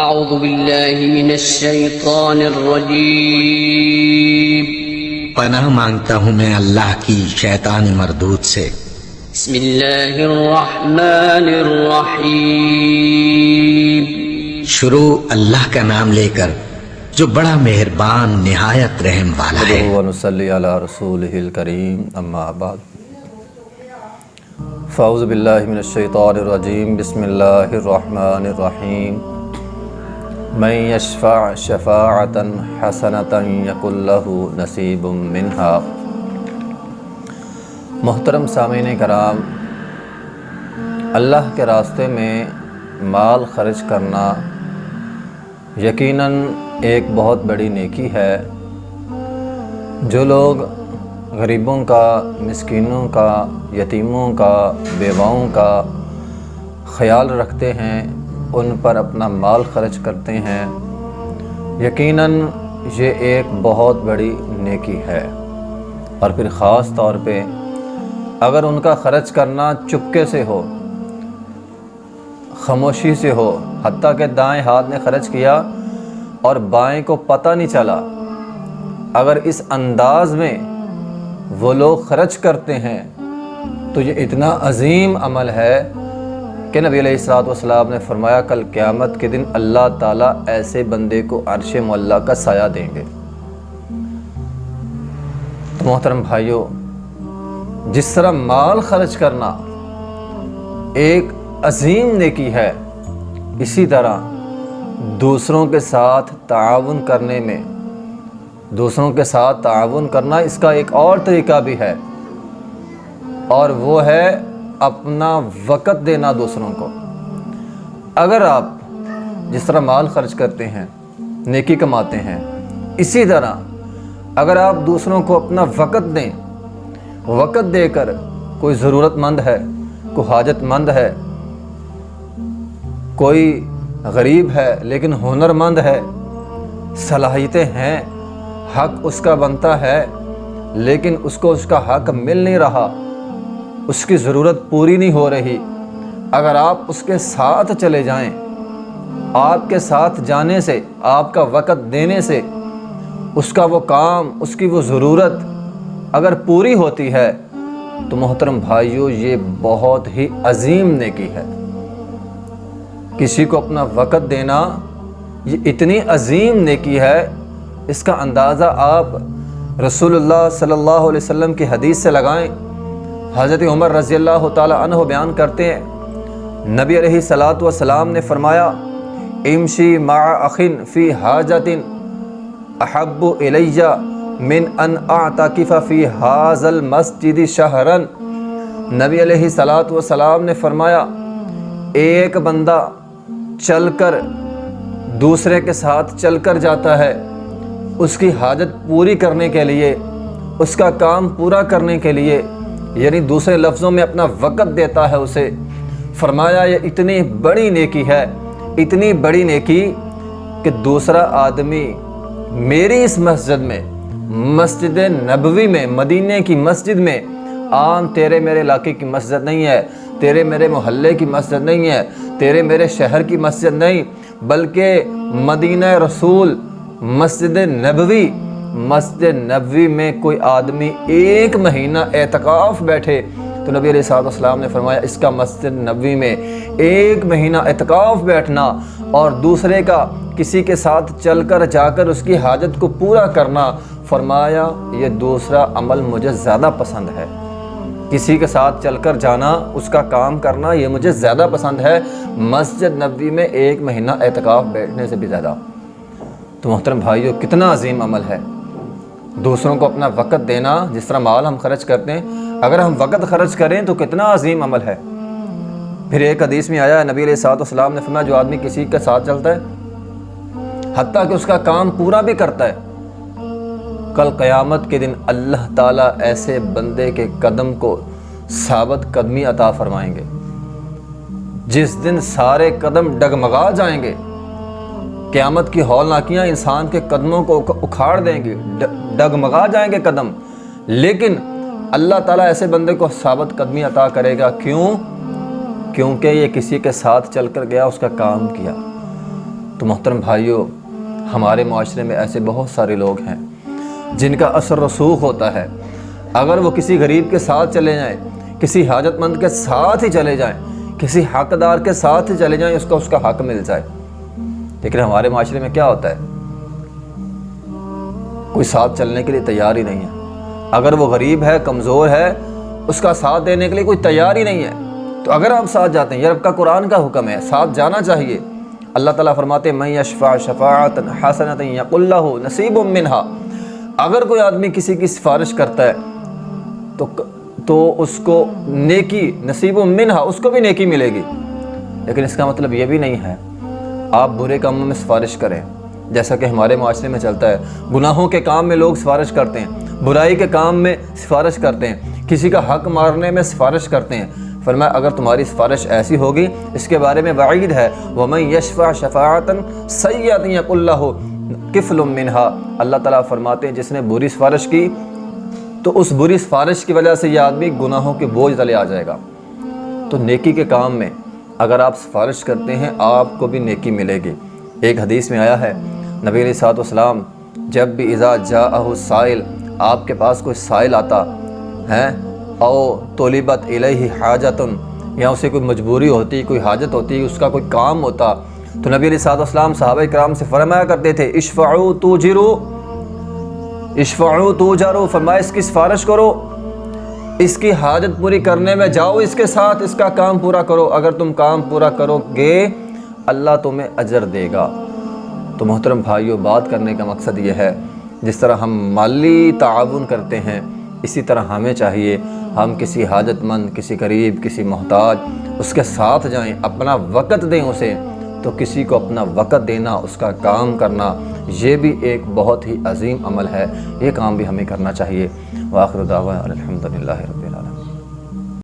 أعوذ بالله من الشيطان الرجيم پناہ مانگتا ہوں میں اللہ کی شیطان مردود سے۔ بسم الله الرحمن الرحيم شروع اللہ کا نام لے کر جو بڑا مہربان نہایت رحم والا ہے۔ ونصلی علی رسولہ الکریم، اما بعد فاعوذ باللہ من الشیطان الرجیم، بسم اللہ الرحمن الرحیم۔ من یشفع شفاعۃ حسنۃ یکن لہ نصیب منہا۔ محترم سامعین کرام، اللہ کے راستے میں مال خرچ کرنا یقیناً ایک بہت بڑی نیکی ہے۔ جو لوگ غریبوں کا، مسکینوں کا، یتیموں کا، بیواؤں کا خیال رکھتے ہیں، ان پر اپنا مال خرچ کرتے ہیں، یقیناً یہ ایک بہت بڑی نیکی ہے۔ اور پھر خاص طور پہ اگر ان کا خرچ کرنا چپکے سے ہو، خاموشی سے ہو، حتیٰ کہ دائیں ہاتھ نے خرچ کیا اور بائیں کو پتہ نہیں چلا، اگر اس انداز میں وہ لوگ خرچ کرتے ہیں تو یہ اتنا عظیم عمل ہے کہ نبی علیہ السلام نے فرمایا کل قیامت کے دن اللہ تعالیٰ ایسے بندے کو عرش معلیٰ کا سایہ دیں گے۔ تو محترم بھائیوں، جس طرح مال خرچ کرنا ایک عظیم نیکی ہے، اسی طرح دوسروں کے ساتھ تعاون کرنے میں، دوسروں کے ساتھ تعاون کرنا اس کا ایک اور طریقہ بھی ہے، اور وہ ہے اپنا وقت دینا دوسروں کو۔ اگر آپ جس طرح مال خرچ کرتے ہیں، نیکی کماتے ہیں، اسی طرح اگر آپ دوسروں کو اپنا وقت دیں، وقت دے کر کوئی ضرورت مند ہے، کوئی حاجت مند ہے، کوئی غریب ہے لیکن ہنر مند ہے، صلاحیتیں ہیں، حق اس کا بنتا ہے لیکن اس کو اس کا حق مل نہیں رہا، اس کی ضرورت پوری نہیں ہو رہی، اگر آپ اس کے ساتھ چلے جائیں، آپ کے ساتھ جانے سے، آپ کا وقت دینے سے اس کا وہ کام، اس کی وہ ضرورت اگر پوری ہوتی ہے تو محترم بھائیوں یہ بہت ہی عظیم نیکی ہے۔ کسی کو اپنا وقت دینا یہ اتنی عظیم نیکی ہے، اس کا اندازہ آپ رسول اللہ صلی اللہ علیہ وسلم کی حدیث سے لگائیں۔ حضرت عمر رضی اللہ تعالی عنہ بیان کرتے ہیں، نبی علیہ السلام نے فرمایا امشی مع اخن فی حاجت احب الی من ان اعتکف فی ھذا المسجد شہرا۔ نبی علیہ السلام نے فرمایا ایک بندہ چل کر، دوسرے کے ساتھ چل کر جاتا ہے اس کی حاجت پوری کرنے کے لیے، اس کا کام پورا کرنے کے لیے، یعنی دوسرے لفظوں میں اپنا وقت دیتا ہے اسے، فرمایا یہ اتنی بڑی نیکی ہے، اتنی بڑی نیکی کہ دوسرا آدمی میری اس مسجد میں، مسجد نبوی میں، مدینے کی مسجد میں، عام تیرے میرے علاقے کی مسجد نہیں ہے، تیرے میرے محلے کی مسجد نہیں ہے، تیرے میرے شہر کی مسجد نہیں، بلکہ مدینہ رسول، مسجد نبوی میں کوئی آدمی ایک مہینہ اعتکاف بیٹھے تو نبی علیہ السلام نے فرمایا اس کا مسجد نبوی میں ایک مہینہ اعتکاف بیٹھنا اور دوسرے کا کسی کے ساتھ چل کر جا کر اس کی حاجت کو پورا کرنا، فرمایا یہ دوسرا عمل مجھے زیادہ پسند ہے۔ کسی کے ساتھ چل کر جانا، اس کا کام کرنا، یہ مجھے زیادہ پسند ہے مسجد نبوی میں ایک مہینہ اعتکاف بیٹھنے سے بھی زیادہ۔ تو محترم بھائیوں کتنا عظیم عمل ہے دوسروں کو اپنا وقت دینا۔ جس طرح مال ہم خرچ کرتے ہیں، اگر ہم وقت خرچ کریں تو کتنا عظیم عمل ہے۔ پھر ایک حدیث میں آیا نبی علیہ السلام نے فرمایا جو آدمی کسی کے ساتھ چلتا ہے حتیٰ کہ اس کا کام پورا بھی کرتا ہے، کل قیامت کے دن اللہ تعالیٰ ایسے بندے کے قدم کو ثابت قدمی عطا فرمائیں گے، جس دن سارے قدم ڈگمگا جائیں گے، قیامت کی ہولناکیاں انسان کے قدموں کو اکھاڑ دیں گی، ڈگمگا جائیں گے قدم، لیکن اللہ تعالیٰ ایسے بندے کو ثابت قدمی عطا کرے گا۔ کیوں؟ کیونکہ یہ کسی کے ساتھ چل کر گیا، اس کا کام کیا۔ تو محترم بھائیوں، ہمارے معاشرے میں ایسے بہت سارے لوگ ہیں جن کا اثر رسوخ ہوتا ہے۔ اگر وہ کسی غریب کے ساتھ چلے جائیں، کسی حاجت مند کے ساتھ ہی چلے جائیں، کسی حقدار کے ساتھ ہی چلے جائیں، اس کا حق مل جائے۔ لیکن ہمارے معاشرے میں کیا ہوتا ہے؟ کوئی ساتھ چلنے کے لیے تیار ہی نہیں ہے۔ اگر وہ غریب ہے، کمزور ہے، اس کا ساتھ دینے کے لیے کوئی تیار ہی نہیں ہے، تو اگر ہم ساتھ جاتے ہیں، یہ رب کا قرآن کا حکم ہے، ساتھ جانا چاہیے۔ اللہ تعالیٰ فرماتے ہیں من یشفع شفاعۃ حسنۃ یقل لہ نصیب منہا، اگر کوئی آدمی کسی کی سفارش کرتا ہے تو اس کو نیکی، نصیب منہا، اس کو بھی نیکی ملے گی۔ لیکن اس کا مطلب یہ بھی نہیں ہے آپ برے کاموں میں سفارش کریں، جیسا کہ ہمارے معاشرے میں چلتا ہے۔ گناہوں کے کام میں لوگ سفارش کرتے ہیں، برائی کے کام میں سفارش کرتے ہیں، کسی کا حق مارنے میں سفارش کرتے ہیں۔ فرمایا اگر تمہاری سفارش ایسی ہوگی، اس کے بارے میں وعید ہے وَمَن يَشْفَعْ شَفَاعَةً سَيِّئَةً يَقُلْ لَهُ كِفْلٌ مِّنْهَا، اللہ تعالیٰ فرماتے ہیں جس نے بری سفارش کی تو اس بری سفارش کی وجہ سے یہ آدمی گناہوں کے بوجھ تلے آ جائے گا۔ تو نیکی کے کام میں اگر آپ سفارش کرتے ہیں، آپ کو بھی نیکی ملے گی۔ ایک حدیث میں آیا ہے نبی علیہ الصلوۃ والسلام جب بھی اذا جاءہ السائل، آپ کے پاس کوئی سائل آتا ہے، او طلبت الیہ حاجۃ، یا اسے کوئی مجبوری ہوتی، کوئی حاجت ہوتی، اس کا کوئی کام ہوتا، تو نبی علیہ الصلوۃ والسلام صحابہ کرام سے فرمایا کرتے تھے اشفعوا توجروا، اشفعوا توجروا، فرمایا اس کی سفارش کرو، اس کی حاجت پوری کرنے میں جاؤ، اس کے ساتھ اس کا کام پورا کرو، اگر تم کام پورا کرو گے اللہ تمہیں اجر دے گا۔ تو محترم بھائیوں، بات کرنے کا مقصد یہ ہے جس طرح ہم مالی تعاون کرتے ہیں، اسی طرح ہمیں چاہیے ہم کسی حاجت مند، کسی غریب، کسی محتاج، اس کے ساتھ جائیں، اپنا وقت دیں اسے۔ تو کسی کو اپنا وقت دینا، اس کا کام کرنا، یہ بھی ایک بہت ہی عظیم عمل ہے، یہ کام بھی ہمیں کرنا چاہیے۔ وآخر دعوانا الحمدللہ رب